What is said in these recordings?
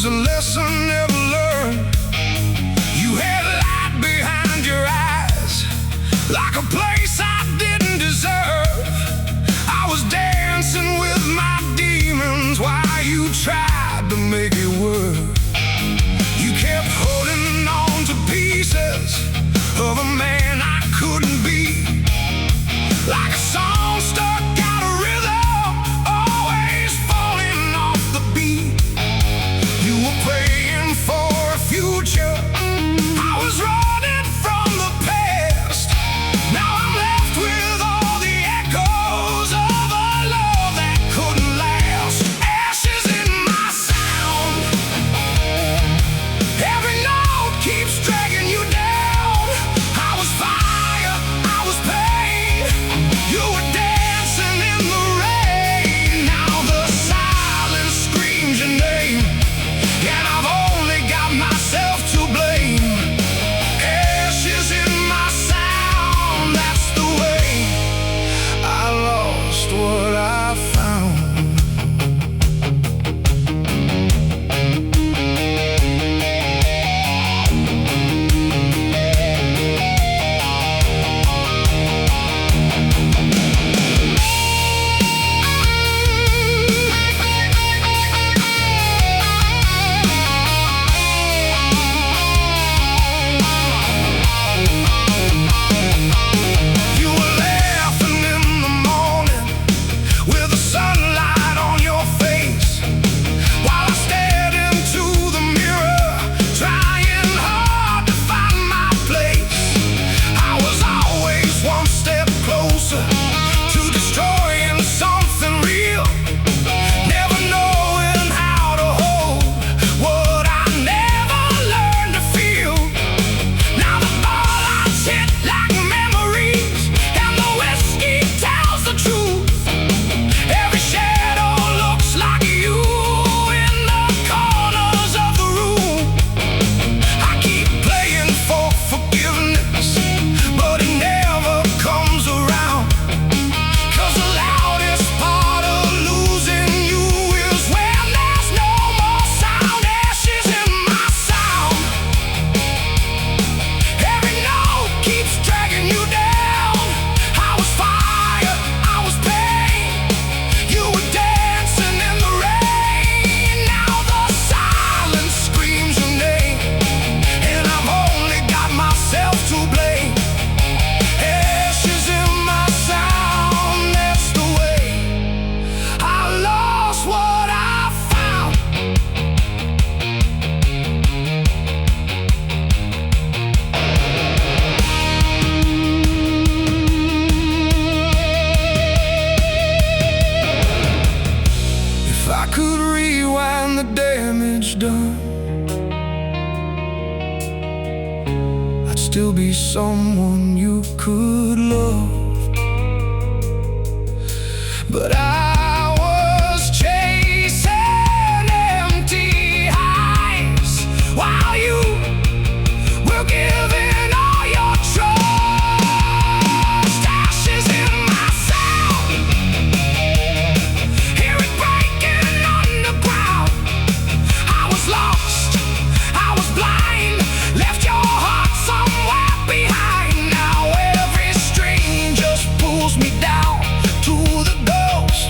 was a lesson never learned. You had light behind your eyes, like a place I didn't deserve. I was dancing with my demons while you tried to make it work. You kept holding on to pieces of a man I couldn't be, like a song stuck out of rhythm, always falling off the beat. You were praying for a future, I was running from the past. Now I'm left with all the echoes of a love that couldn't last. Ashes in my sound, every note keeps dragging you down. I was fire, I was pain, you were dancing in the rain. Now the silence screams your name, and I've only got myself to blame. Ashes in my sound, that's the way. I lost what I found. You were laughing in the morning with the sunlight on your face, while I stared into the mirror, trying hard to find my place. I was always one step closer to destroying something real, never knowing how to hold what I never learned to feel. Now the ball-lights hit like memories, and the whiskey tells the truth. Every shadow looks like you in the corners of the room. I keep playing for forgiveness, but it never comes around. 'Cause the loudest part of losing you is when there's no more sound. Ashes in my sound, every note keeps dragging you down. I was fire, I was pain, you were dancing in the rain. Now the silence screams your name, and I've only got myself to blame. Ashes in my sound, that's the way. I lost what I found. If I could rewind the damage done, I'd still be someone you could love. But I was chasing empty highs while you were giving all your trust. Ashes in my sound, hear it breaking underground. I was lost, I was blind, left your heart somewhere behind. Now every string just pulls me down to the ghost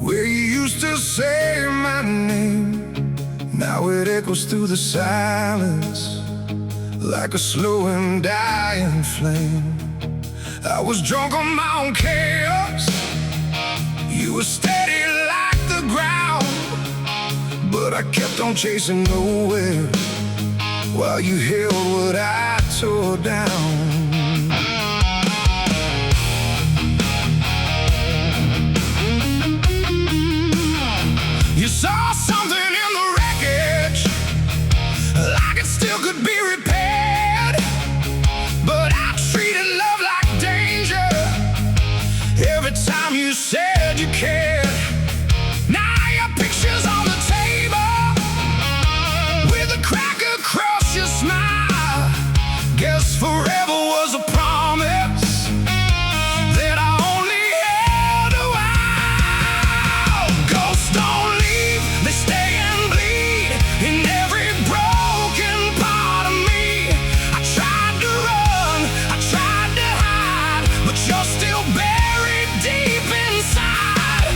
where you used to say my name. Now it echoes through the silence like a slow and dying flame. I was drunk on my own chaos, you were steady like the ground, but I kept on chasing nowhere while you held what I tore down. You saw something in the wreckage, like it still could be repaired, but I treated love like danger every time you said you cared. Now your picture's on the table with a crack across your smile. Guess forever was a promise that I only held a while. Ghosts don't leave, they stay and bleed in every broken part of me. I tried to run, I tried to hide, but you're still buried deep inside.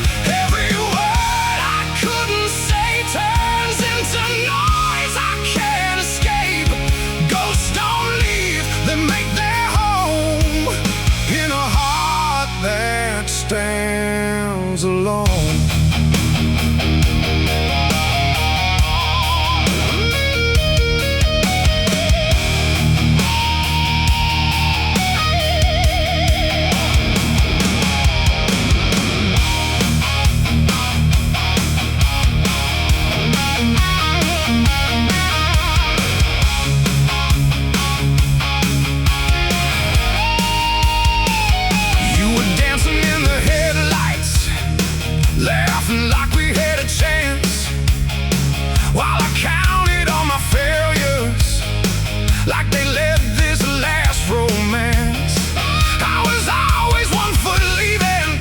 Every word I couldn't say turns into noise I can't escape. Ghosts don't leave, they make their home in a heart that stands alone. You were dancing in the headlights, laughing like we had a chance, while I counted on my failures like they led this last romance. I was always 1 foot leaving,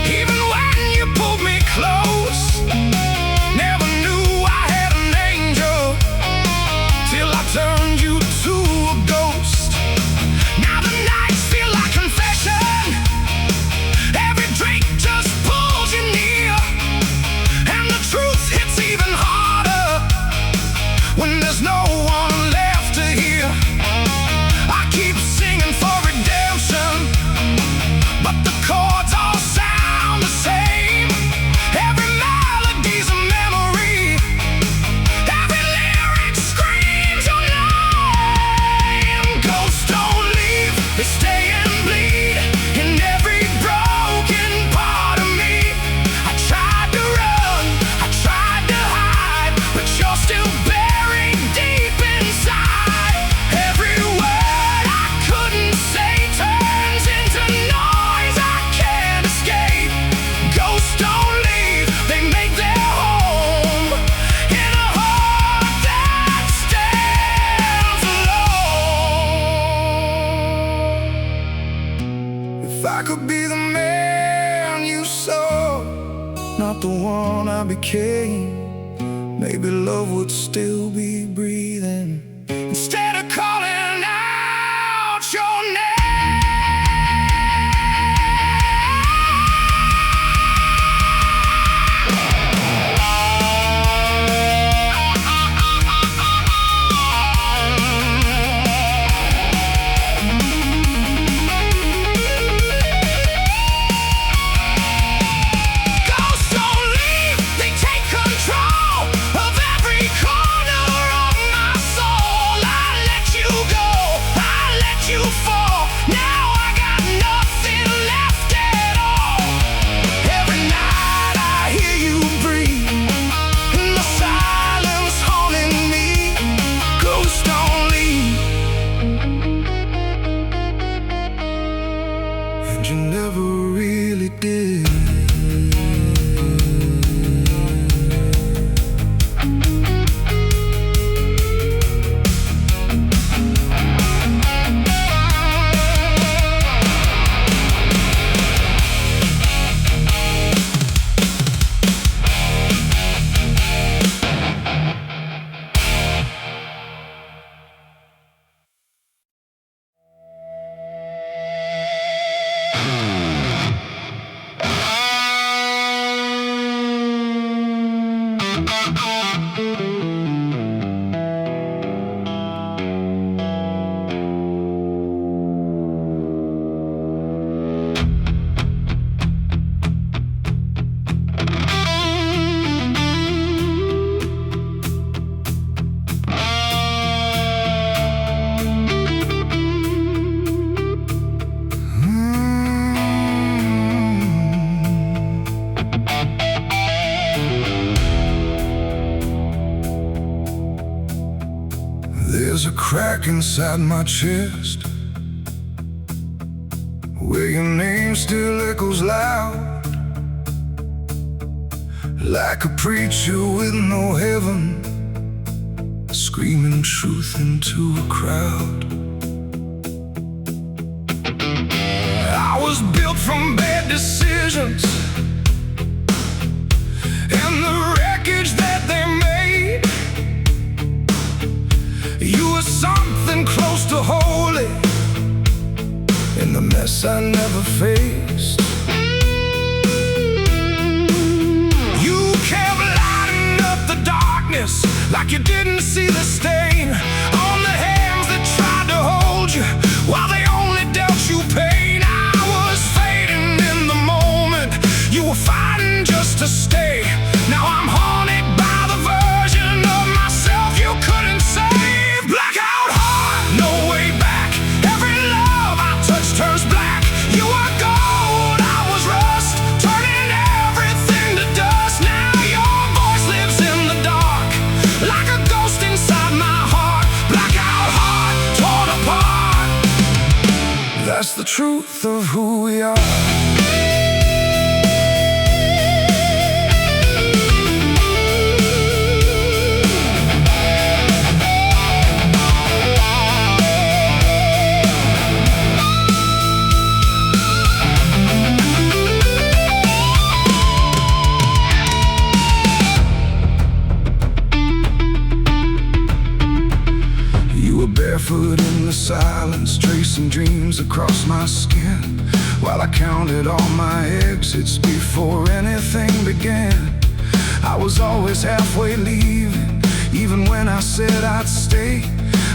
even when you pulled me close. Never knew I had an angel till I turned you to a ghost. Now the nights feel like confession, every drink just pulls you near, and the truth hits even harder when there's no one left to hear. I keep singing for redemption, but the chords all sound the same. Every melody's a memory, every lyric screams your name. Ghosts don't leave, they stay and bleed in every broken part of me. I tried to run, I tried to hide, but you're still buried deep inside. Every word I couldn't say turns into noise I can't escape. Ghosts don't leave, they make their home in a heart that stands alone. If I could be the man you saw, not the one I became, maybe love would still be breathing instead of calling out your name. Ghosts don't leave, they take control of every corner of my soul. There's a crack inside my chest where your name still echoes loud, like a preacher with no heaven, screaming truth into a crowd. I was built from bad decisions and the wreckage that they made. You were something close to holy in the mess I never faced. You kept lighting up the darkness like you didn't see the stain on the hands that tried to hold you while they only dealt you pain. I was fading in the moment, you were fighting just to stay. Now I'm haunted by the version of myself you couldn't save. Blackout heart, no way back. Every love I touch turns black. You were gold, I was rust, turning everything to dust. Now your voice lives in the dark, like a ghost inside my heart. Blackout heart, torn apart. That's the truth of who we are. Barefoot in the silence, tracing dreams across my skin, while I counted all my exits before anything began. I was always halfway leaving, even when I said I'd stay,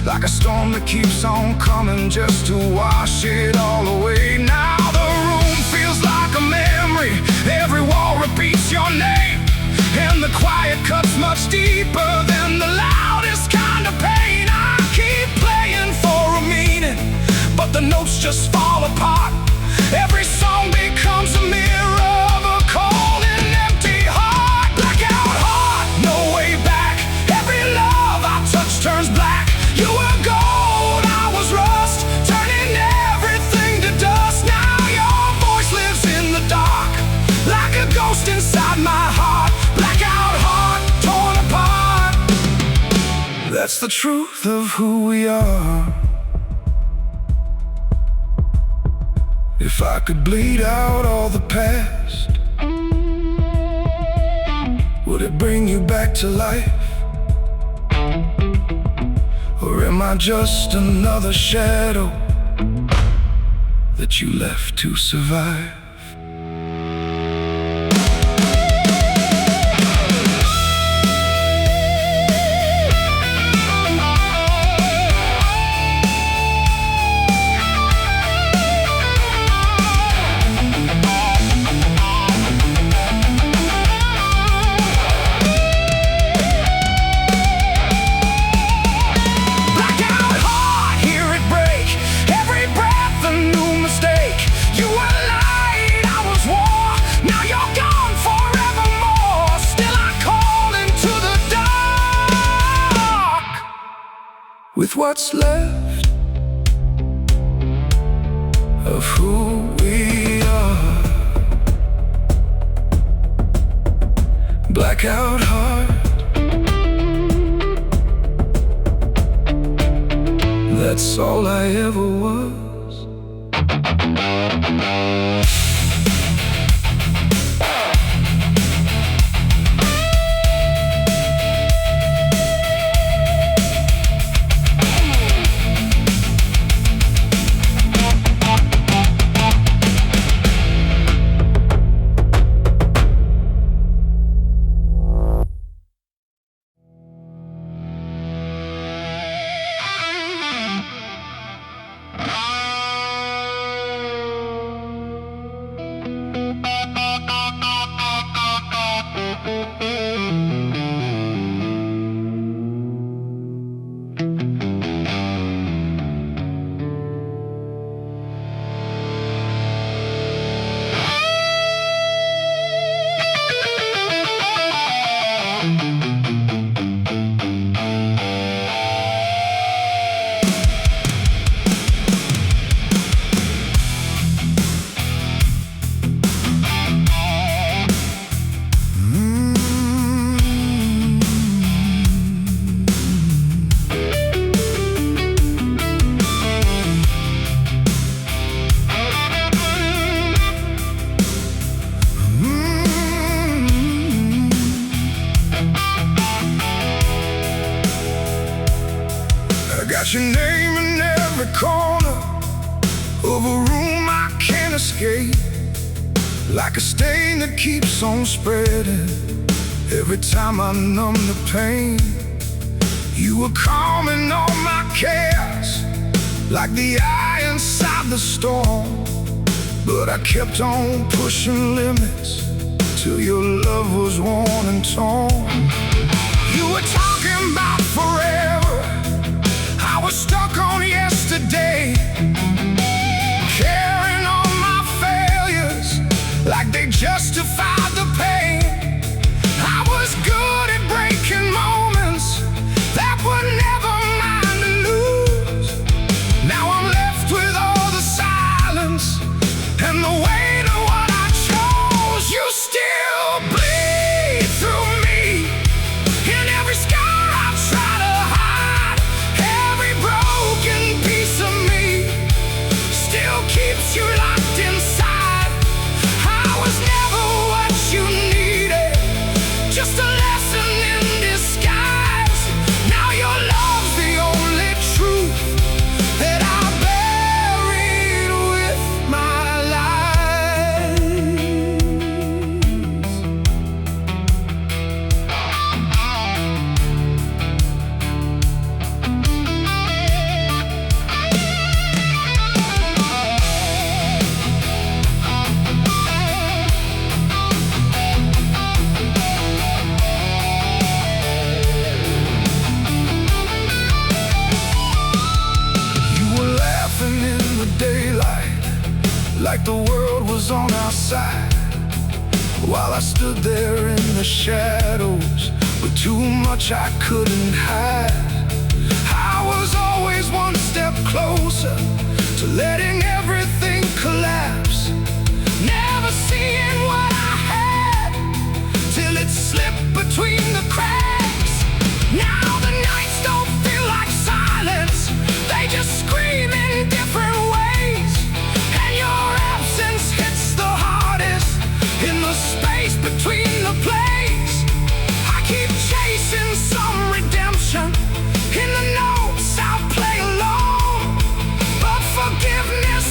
like a storm that keeps on coming just to wash it all away. Now the room feels like a memory, every wall repeats your name, and the quiet cuts much deeper than the loudest kind of pain. I keep playing for a meaning, but the notes just fall apart. Every song becomes a mirror of a cold and empty heart. Blackout heart, no way back. Every love I touch turns black. You were gold, I was rust, turning everything to dust. Now your voice lives in the dark, like a ghost inside my heart. Blackout heart, torn apart. That's the truth of who we are. If I could bleed out all the past, would it bring you back to life? Or am I just another shadow that you left to survive? With what's left of who we are. Blackout heart, that's all I ever was. Got your name in every corner of a room I can't escape, like a stain that keeps on spreading every time I numb the pain. You were calming all my cares, like the eye inside the storm. But I kept on pushing limits till your love was worn and torn. You were talking about forever, I was stuck on yesterday, carrying on my failures like they justified the pain. I was good at breaking moments that were never mine to lose. Now I'm left with all the silence and the weight of what I chose. You still bleed through me in every scar I try to hide. Every broken piece of me still keeps you locked inside. I was never what you needed, just a lesson in disguise. Now your love's the only truth that I buried with my lies. You were laughing in the daylight, like the world was on our side, while I stood there in the shadows with too much I couldn't hide. I was always one step closer to letting everything collapse, never seeing what I had till it slipped between the cracks. Now the nights don't feel like silence, they just scream in different ways. And your absence hits the hardest in the space between the plays. I keep chasing some redemption in the notes I play alone, but forgiveness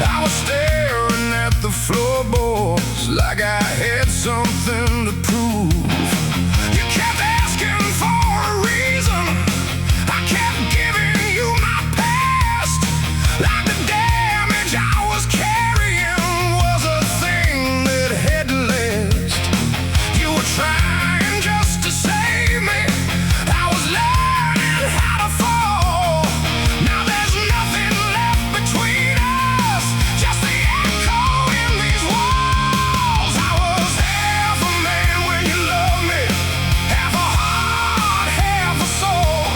I was staring at the floorboards like I had something to prove. You kept asking for a reason, I kept giving you my past. Like the damage I was carrying was a thing that had to last. You were trying just to save me, I was learning how to fall. Now there's nothing left between us, just the echo in these walls. I was half a man when you loved me, half a heart, half a soul.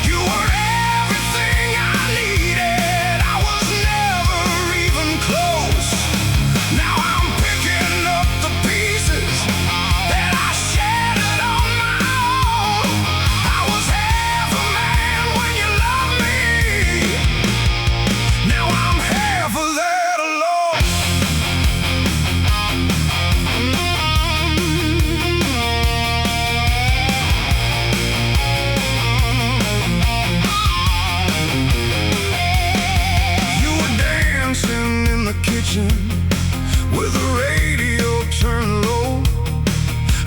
You were everything I needed, I was never even close. Now I'm picking up the pieces that I shattered on my own. I was half a man when you loved me, now I'm half of that alone. You were dancing in the kitchen with the radio turned low.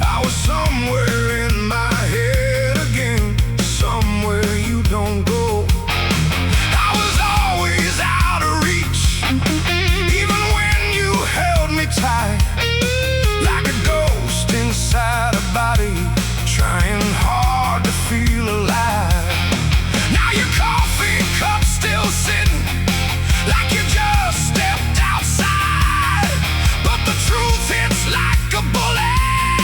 I was somewhere in my head again, somewhere you don't go. I was always out of reach, even when you held me tight, like a ghost inside a body, trying hard to feel alive. Now your coffee cup's still sitting, like you just stepped outside. But the truth hits like a bullet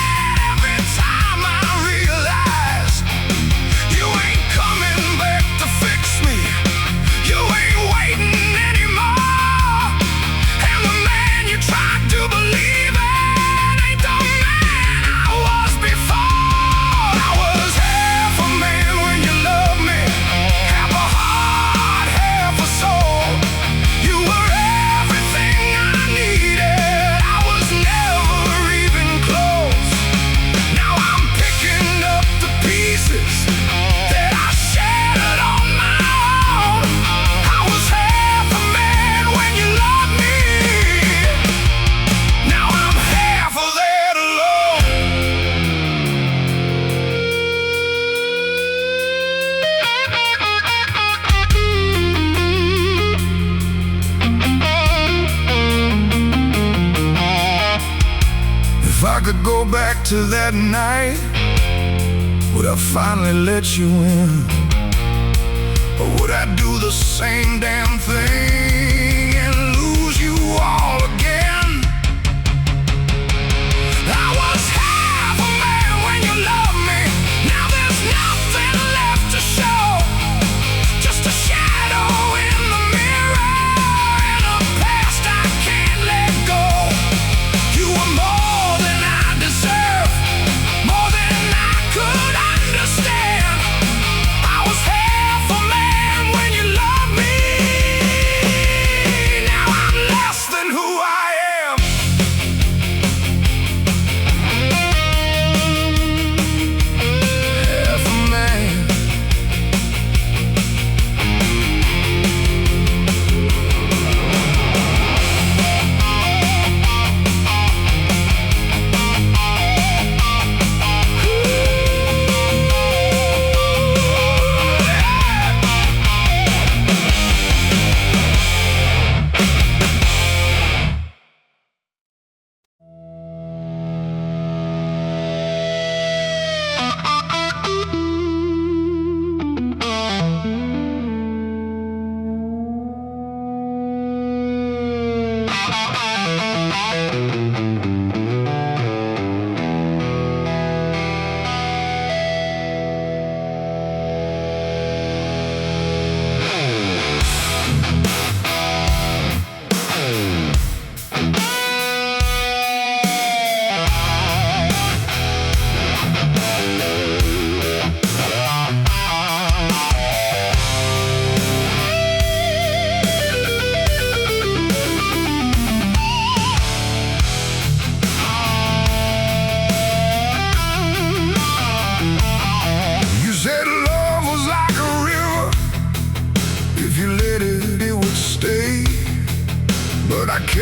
every time I realize you ain't coming back to fix me, you ain't waiting anymore. And the man you tried to believe in ain't the man I was before. I was half a man when you loved me, half a heart, half a soul. You were everything I needed, I was never even close. Now I'm picking up the pieces that I shattered on my own. I was half a man when you loved me, now I'm half of that alone. If I could go back to that night, would I finally let you in? Or would I do the same damn thing and lose you all again? I was half a man when you loved me, now there's nothing left to show, just a shadow in the mirror and a past I can't let go. You were more than I deserved, more than I could understand. I was half a man when you loved me,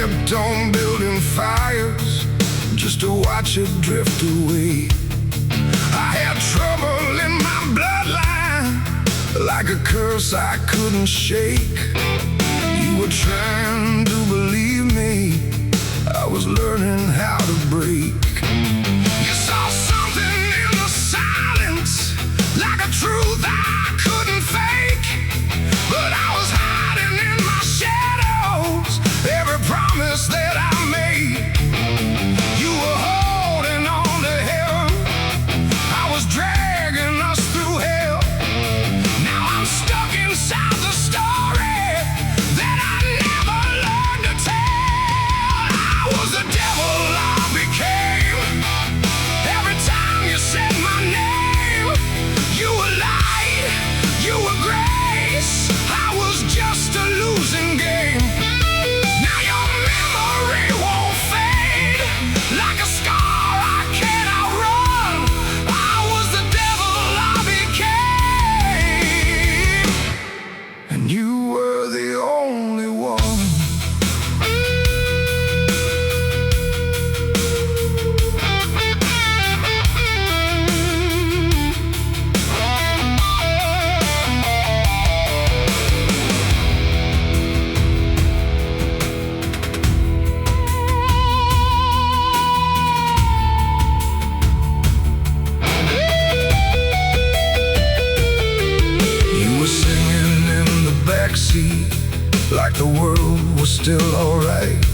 kept on building fires just to watch it drift away. I had trouble in my bloodline, like a curse I couldn't shake. You were trying to believe me, I was learning how to break. You saw something in the silence, like a truth I couldn't fake. But I was hiding in my shadows, every promise that I made. You were holding on to heaven, I was dragging us through hell. Now I'm stuck inside the story that I never learned to tell. I was the devil I became. Every time you said my name, you were light, you were grace. I was just a losing game. Now your memory won't fade, like a scar I can't outrun. I was the devil I became, and you were the only one. You were singing in the backseat, like the world was still alright,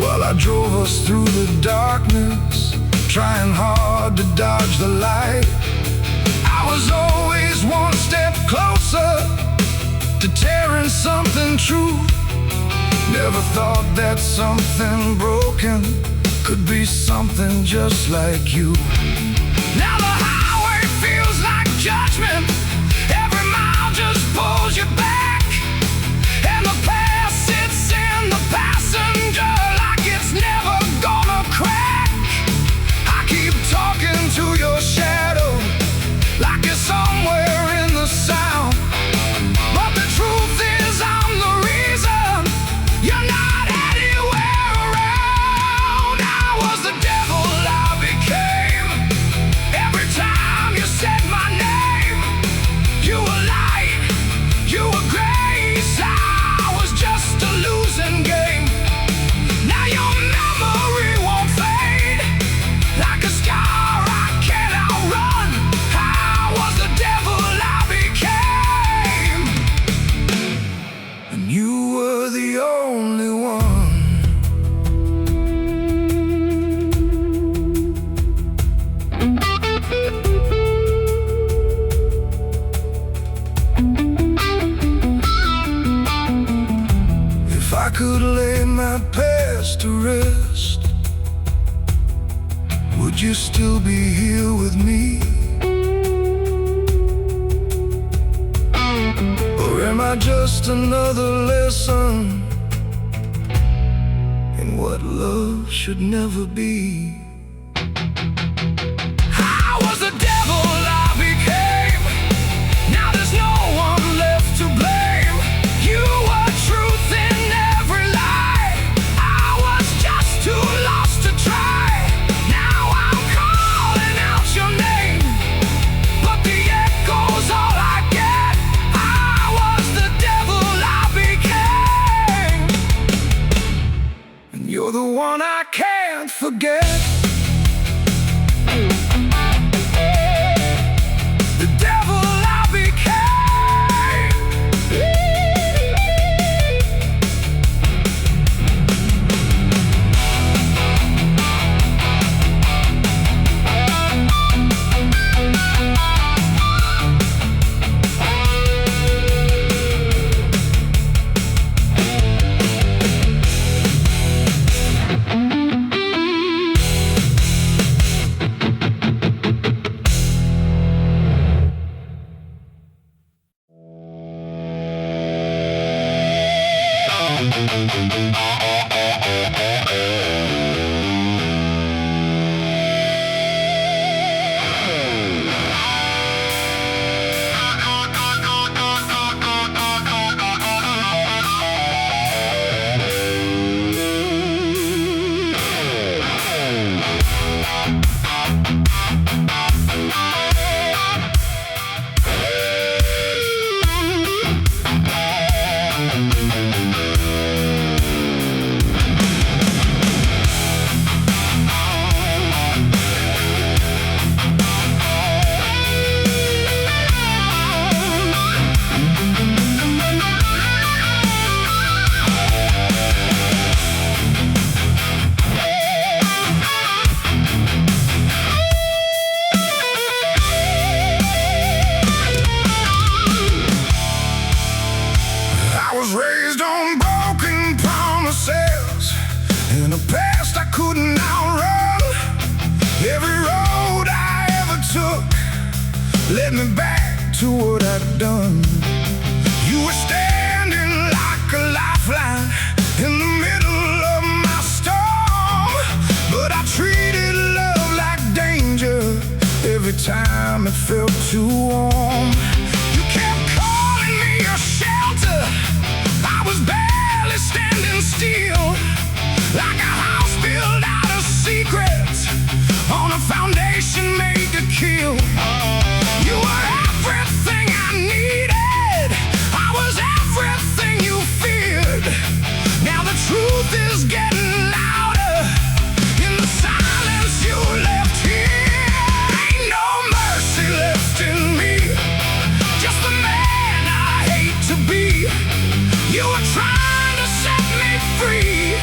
while I drove us through the darkness, trying hard to dodge the light. I was always one step closer to tearing something true. Never thought that something broken could be something just like you. Now the highway feels like judgment, every mile just pulls you back, and the past sits in the passenger like it's never gonna crack. I keep talking to your shadow, like you're somewhere in the sound, but the truth is I'm the reason you're not anywhere around. I was the devil I became. Every time you said my name, you were light, you were grace. I was just a losing game. Now your memory won't fade, like a scar I can't outrun. I was the devil I became, and you were the only one. If I could lay my past to rest, would you still be here with me? Or am I just another lesson in what love should never be? I was the devil I became. Now there's no one left to blame. You were truth in every lie, I was just too lost to try. Now I'm calling out your name, but the echo's all I get. I was the devil I became, and you're the one I can't forget. The devil I became. led me back to what I'd done. You were standing like a lifeline in the middle of my storm, but I treated love like danger every time it felt too warm. You kept calling me your shelter. I was barely standing still, like a house built out of secrets on a foundation made to kill. You were everything I needed. I was everything you feared. Now the truth is getting louder in the silence you left here. Ain't no mercy left in me, just the man I hate to be. You were trying to set me free,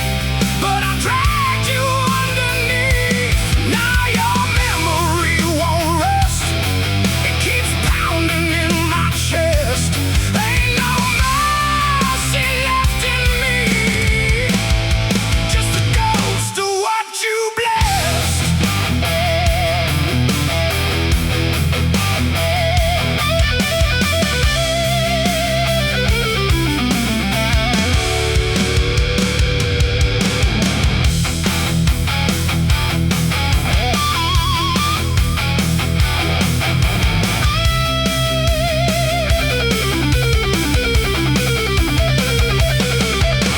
but I dragged you underneath. Now your memory won't rest. It keeps pounding in my chest. Ain't no mercy left in me, just a ghost of what you blessed.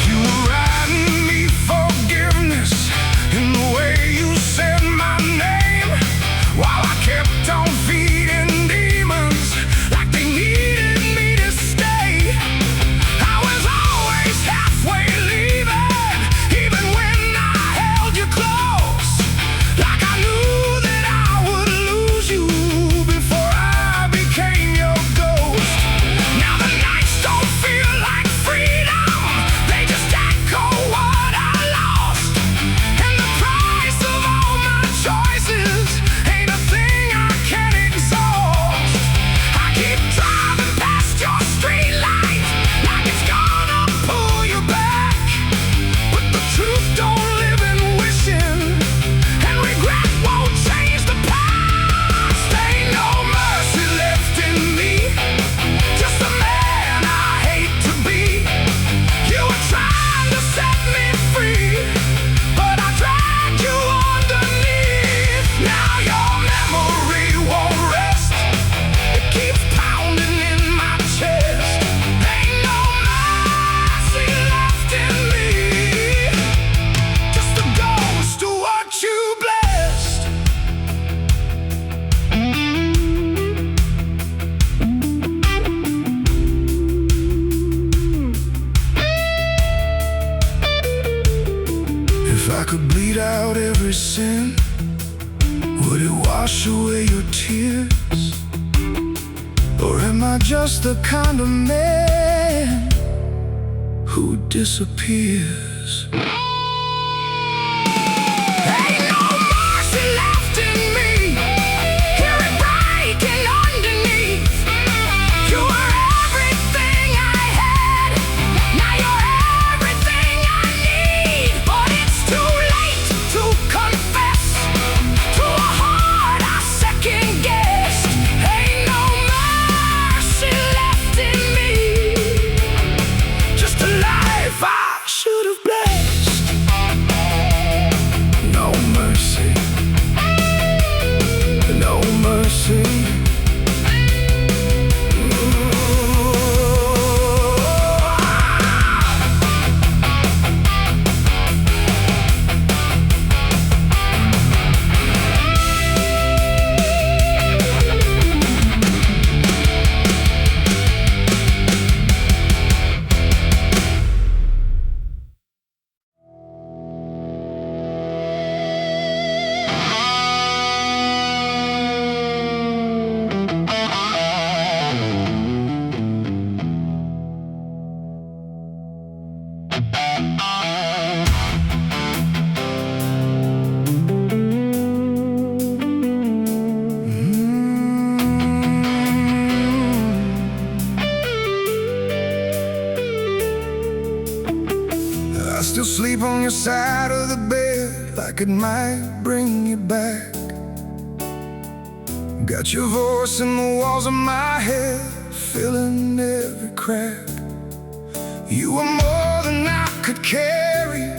You were writing me forgiveness in the way you said my name, while I kept on feeding demons like they needed me to stay. I was always halfway leaving, even when I held you close, like I knew that I would lose you before I became your ghost. Now the nights don't feel like freedom, they just echo what I lost. And the price of all my choices ain't a thing I can exhaust. I keep driving past your street light like it's gonna pull you back, but the truth don't live in wishing, and regret won't change the past. Ain't no mercy left in me, just the man I hate to be. You were trying to set me free, but I dragged you underneath. Now your memory won't rest. It keeps pounding in my chest. Ain't no mercy left in me, just a ghost of what you blessed. If I could bleed out every sin, would it wash away your tears? Or am I just the kind of man who disappears? Ain't no mercy left in me, hear it breaking underneath. You were everything I had, now you're everything I need. But it's too late to confess to a heart I second guessed. Ain't no mercy left in me, just a life I should have blessed. No mercy, no mercy. Still sleep on your side of the bed like it might bring you back. Got your voice in the walls of my head, filling every crack. You were more than I could carry,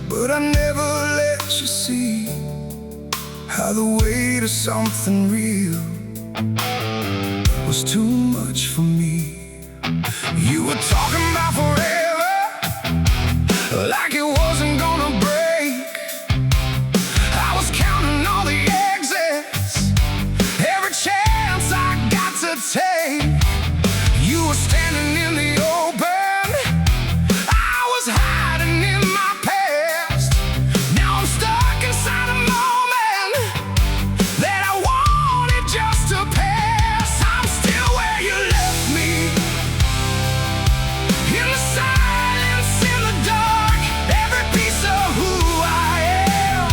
but I never let you see how the weight of something real was too much for me. You were talking about forever, like it wasn't gonna break. I was counting all the exits, every chance I got to take. You were standing in the open, I was hiding in my past. Now I'm stuck inside a moment that I wanted just to pass. I'm still where you left me, in the silence, in the dark. Every piece of who I am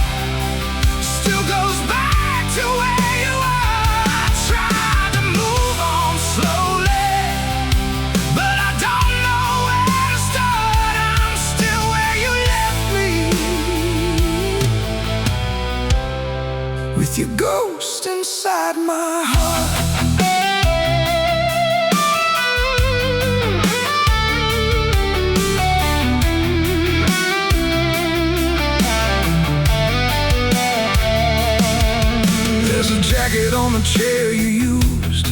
still goes back to where you are. I tried to move on slowly, but I don't know where to start. I'm still where you left me, with your ghost inside my heart. There's a jacket on the chair you used,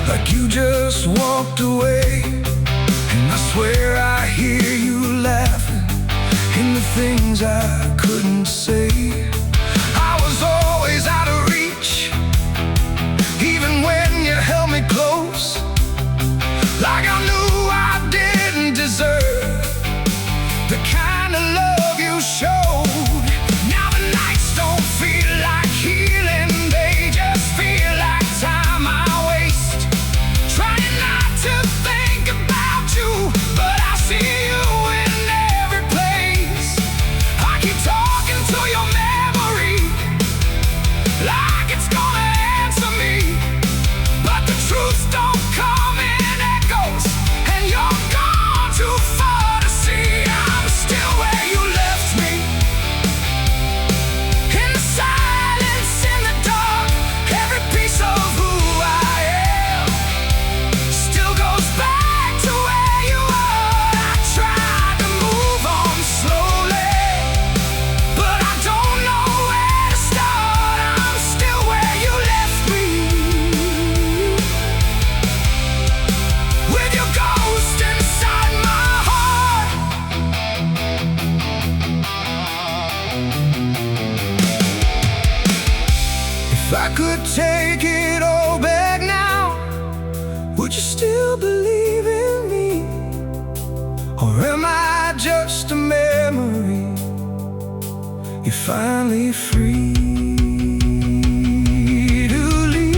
like you just walked away. And I swear I hear you laughing in the things I couldn't say. I was always out of reach, even when you held me close, like I knew I didn't deserve the kind of love you showed. Now the nights don't feel like healing, they just feel like time I waste, trying not to think about you, but I see you in every place. I keep talking to your memory, like it's gonna answer me, but the truth don't come in echoes, and you're gone too far to see. I'm still where you left me, in the silence, in the dark. Every piece of who I am still goes back to where you are. I tried to move on slowly, but I don't know where to start. I'm still where you left me, with your ghost inside my heart. If I could take it all back now, would you still believe in me? Or am I just a memory? You're finally free to leave.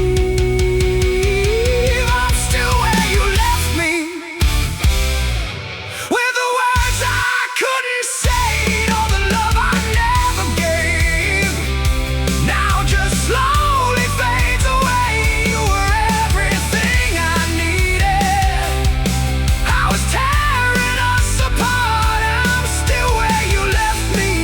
I'm still where you left me, with the words I couldn't say, all the love I never gave, now just slowly fades away. You were everything I needed, I was tearing us apart. I'm still where you left me,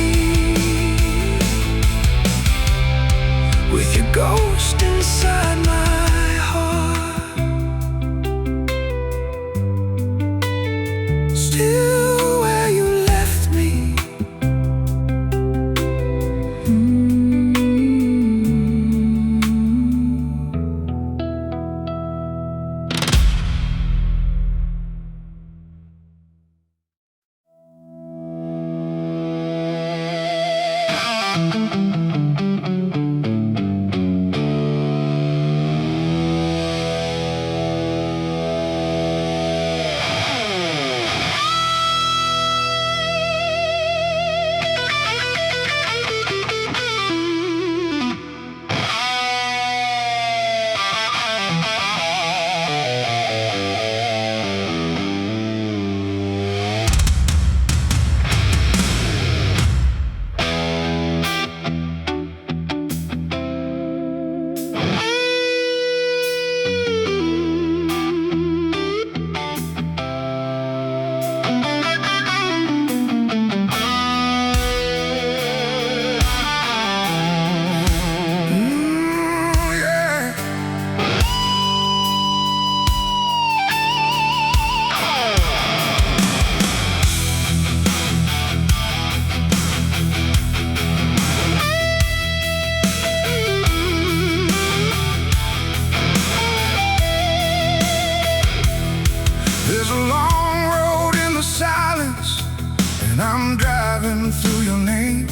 driving through your name.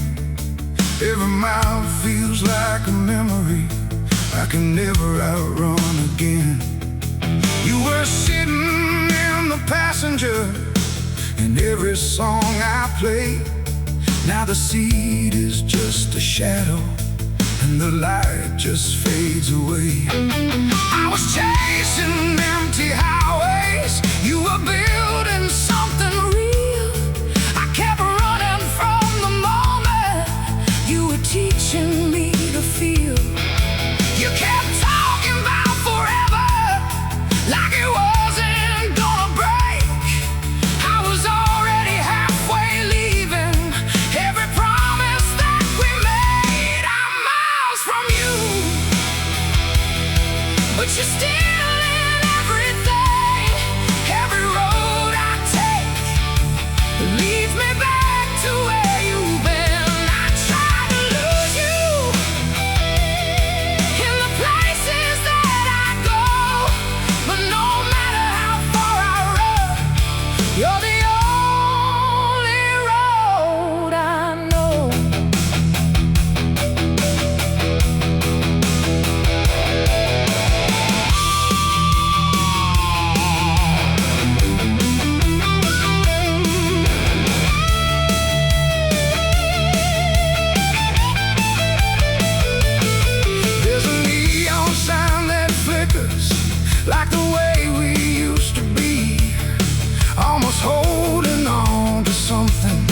Every mile feels like a memory I can never outrun again. You were sitting in the passenger in every song I play. Now the seat is just a shadow and the light just fades away. I was chasing empty highways, you were building something real. I kept running from the moment you were teaching me to feel. You kept talking about forever, like it wasn't gonna break. I was already halfway leaving every promise that we made. I'm miles from you, but you're still in everything. Every road I take leads me back to where you've been. I try to lose you in the places that I go, but no matter how far I run, you're the only road I know. There's a neon sign that flickers like the way we used to be, almost holding on to something,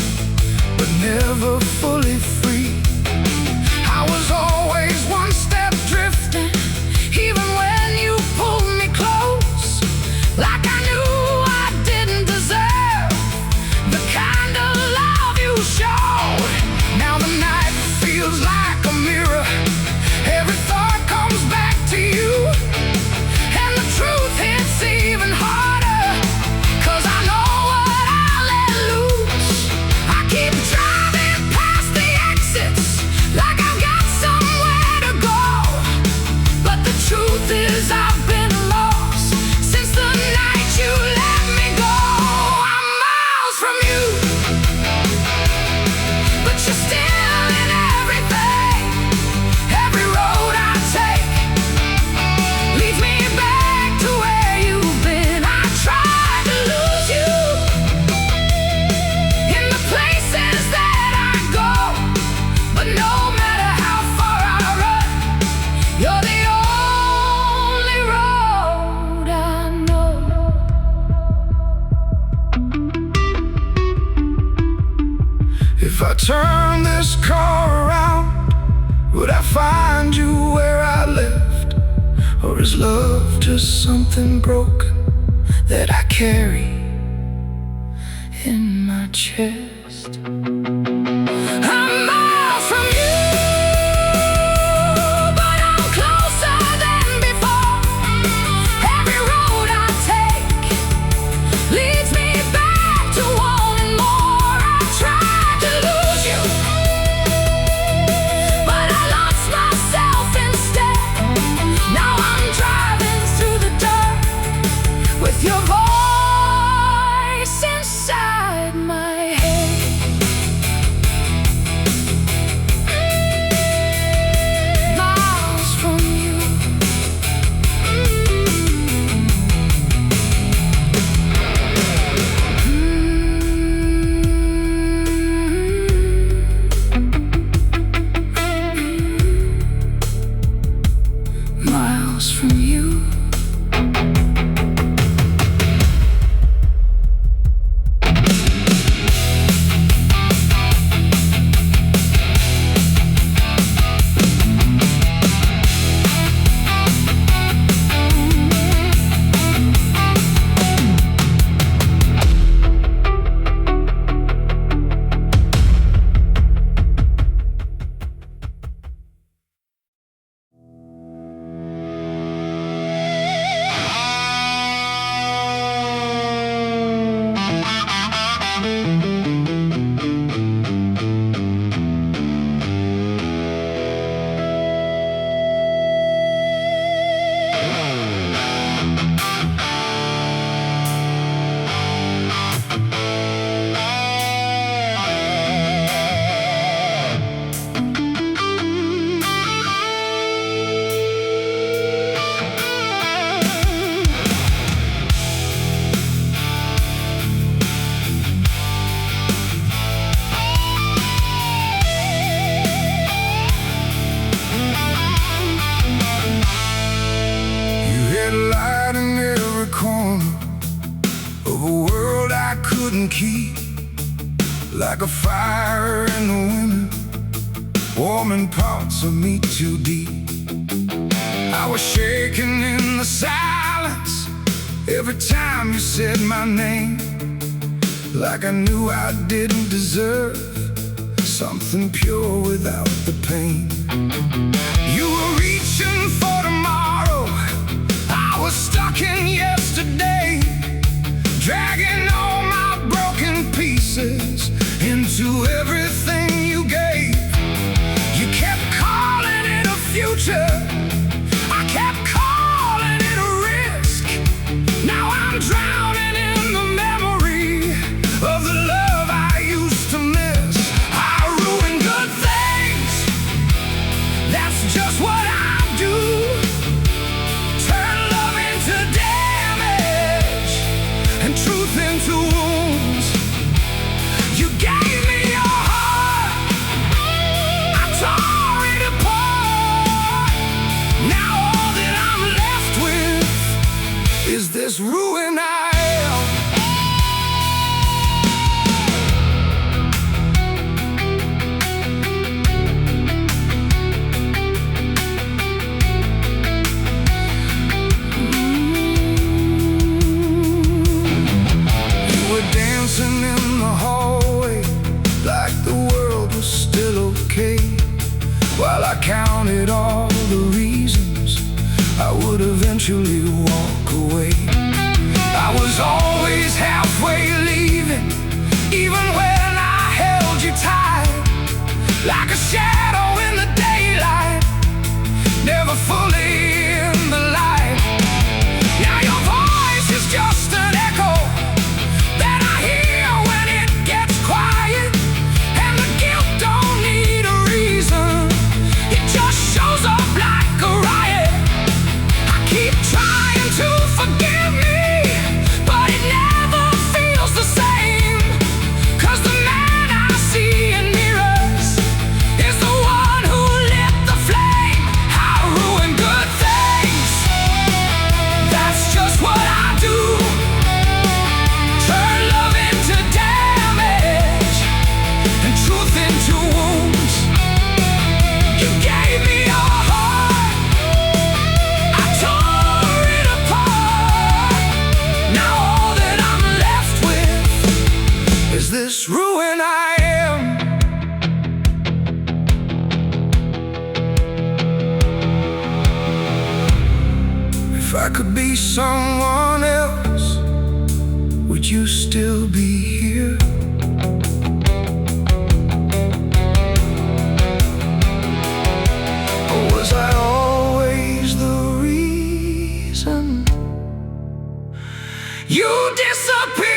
but never fully free. I was always one step drifting, even when you pulled me close, like I knew I didn't deserve the kind of love you showed. Now the night feels like a mirror, every thought comes back to you, and the truth hits even harder, 'cause I know what I let loose. I keep driving past the exits like I've got somewhere to go, but the truth is I've been lost since the night you let me go. I'm miles from you, but you're still in everything. Every road I take leads me back to where you've been. I tried to lose you in the places that I go, but no matter how far I run, you're the only road I know. If I turn this car around, would I find you where I left? Or is love just something broken that I carry in my chest? I'm miles from you, but I'm closer than before. Every road I take leads me back to wanting more. I tried to lose you, but I lost myself instead. Now I'm driving through the dark with your voice inside my head. couldn't keep, like a fire in the winter, warming parts of me too deep. I was shaking in the silence every time you said my name, like I knew I didn't deserve something pure without the pain. You were reaching for tomorrow, I was stuck in yesterday, dragging all my broken pieces into everything you gave. You kept calling it a future, I kept calling it a risk. Now I'm drowning in the memory of the love I used to miss. I ruin good things, that's just what I do. Turn love into damage and truth into wounds. You gave me your heart, I tore it apart. Now all that I'm left with is this ruin I am. You were dancing in the hallway like the world was still okay, while I counted all the reasons I would eventually walk away. I was always halfway leaving, even when I held you tight, like a shadow in the daylight, never fully in the light. Now your voice is just an echo that I hear when it gets quiet, and the guilt don't need a reason, it just shows up like a riot. I keep trying to forgive me, but it never feels the same, 'cause the man I see in mirrors is the one who lit the flame. I ruin good things, that's just what I do. Turn love into damage and truth into wounds. You gave me your heart, I tore it apart. Now all that I'm left with is this ruin I am. If I could be someone else, would you still be here? Or was I always the reason you disappeared?